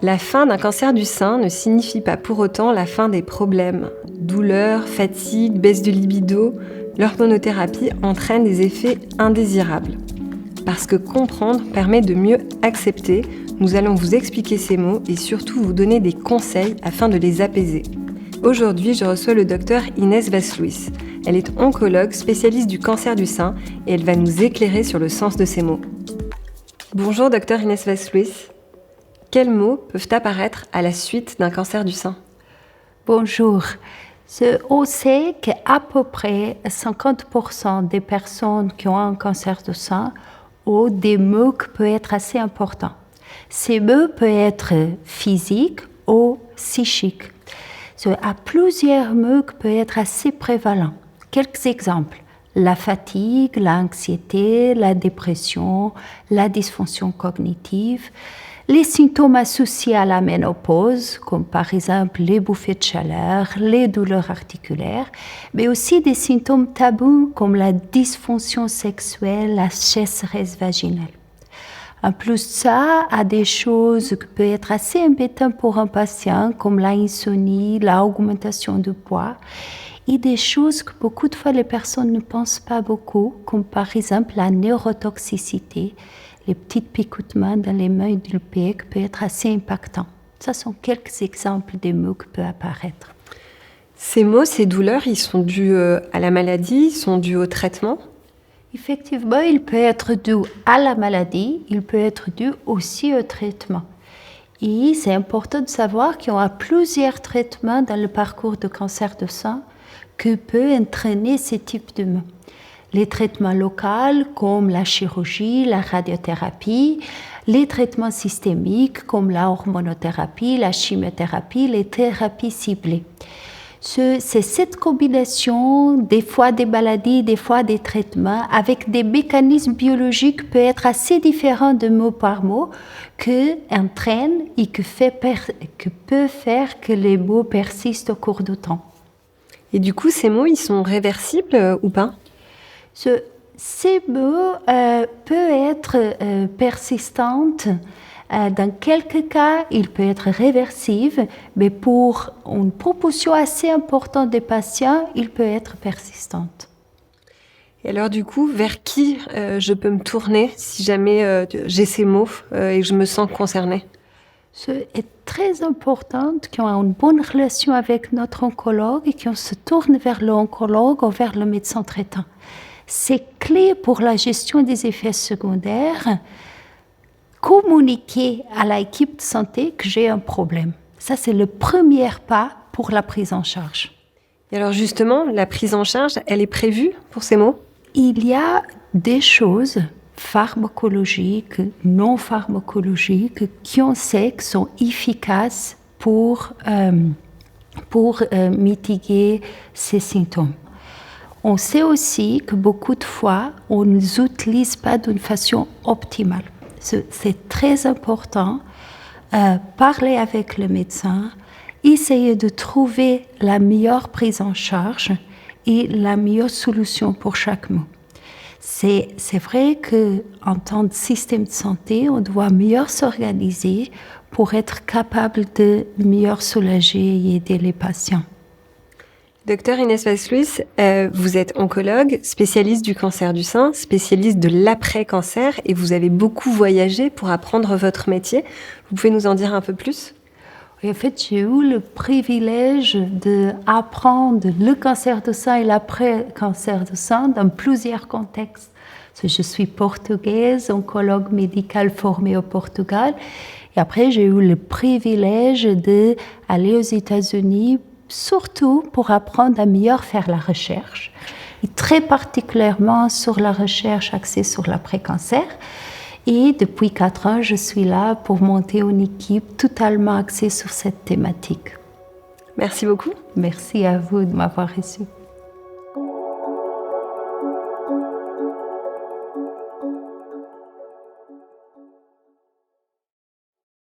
La fin d'un cancer du sein ne signifie pas pour autant la fin des problèmes. Douleurs, fatigue, baisse de libido, l'hormonothérapie entraîne des effets indésirables. Parce que comprendre permet de mieux accepter, nous allons vous expliquer ces mots et surtout vous donner des conseils afin de les apaiser. Aujourd'hui, je reçois le docteur Inès Vassluis. Elle est oncologue, spécialiste du cancer du sein et elle va nous éclairer sur le sens de ces mots. Bonjour docteur Inès Vassluis. Quels mots peuvent apparaître à la suite d'un cancer du sein ? Bonjour. On sait qu'à peu près 50% des personnes qui ont un cancer du sein ont des maux qui peuvent être assez importants. Ces maux peuvent être physiques ou psychiques. À plusieurs maux qui peuvent être assez prévalents. Quelques exemples. La fatigue, l'anxiété, la dépression, la dysfonction cognitive. Les symptômes associés à la ménopause, comme par exemple les bouffées de chaleur, les douleurs articulaires, mais aussi des symptômes tabous comme la dysfonction sexuelle, la sécheresse vaginale. En plus de ça, il y a des choses qui peuvent être assez embêtantes pour un patient, comme l'insomnie, l'augmentation du poids, et des choses que beaucoup de fois les personnes ne pensent pas beaucoup, comme par exemple la neurotoxicité, les petites picotements dans les mains du pied qui peuvent être assez impactants. Ce sont quelques exemples des maux qui peuvent apparaître. Ces maux, ces douleurs, ils sont dus à la maladie, ils sont dus au traitement ? Effectivement, il peut être dû à la maladie, il peut être dû aussi au traitement. Et c'est important de savoir qu'il y a plusieurs traitements dans le parcours de cancer du sein qui peuvent entraîner ce type de maux. Les traitements locaux comme la chirurgie, la radiothérapie, les traitements systémiques comme la hormonothérapie, la chimiothérapie, les thérapies ciblées. C'est cette combinaison, des fois des maladies, des fois des traitements, avec des mécanismes biologiques qui peuvent être assez différents de mot par mot, qui entraînent et qui peuvent faire que les maux persistent au cours du temps. Et du coup, ces maux, ils sont réversibles ou pas ? Ces maux peuvent être persistantes. Dans quelques cas, il peut être réversible, mais pour une proportion assez importante des patients, il peut être persistante. Et alors du coup, vers qui je peux me tourner si jamais j'ai ces maux et que je me sens concernée ? C'est très important qu'on ait une bonne relation avec notre oncologue et qu'on se tourne vers l'oncologue ou vers le médecin traitant. C'est clé pour la gestion des effets secondaires. Communiquer à l'équipe de santé que j'ai un problème. Ça, c'est le premier pas pour la prise en charge. Et alors justement, la prise en charge, elle est prévue pour ces maux ? Il y a des choses pharmacologiques, non pharmacologiques, qu'on sait que sont efficaces pour mitiguer ces symptômes. On sait aussi que beaucoup de fois, on ne les utilise pas d'une façon optimale. C'est très important, parler avec le médecin, essayer de trouver la meilleure prise en charge et la meilleure solution pour chaque mot. C'est vrai qu'en tant que système de santé, on doit mieux s'organiser pour être capable de mieux soulager et aider les patients. Docteur Inès Vassluis, vous êtes oncologue, spécialiste du cancer du sein, spécialiste de l'après-cancer et vous avez beaucoup voyagé pour apprendre votre métier. Vous pouvez nous en dire un peu plus ? En fait, j'ai eu le privilège d'apprendre le cancer du sein et l'après-cancer du sein dans plusieurs contextes. Je suis portugaise, oncologue médicale formée au Portugal. Et après, j'ai eu le privilège d'aller aux États-Unis surtout pour apprendre à mieux faire la recherche, et très particulièrement sur la recherche axée sur l'après-cancer. Et depuis 4 ans, je suis là pour monter une équipe totalement axée sur cette thématique. Merci beaucoup. Merci à vous de m'avoir reçu.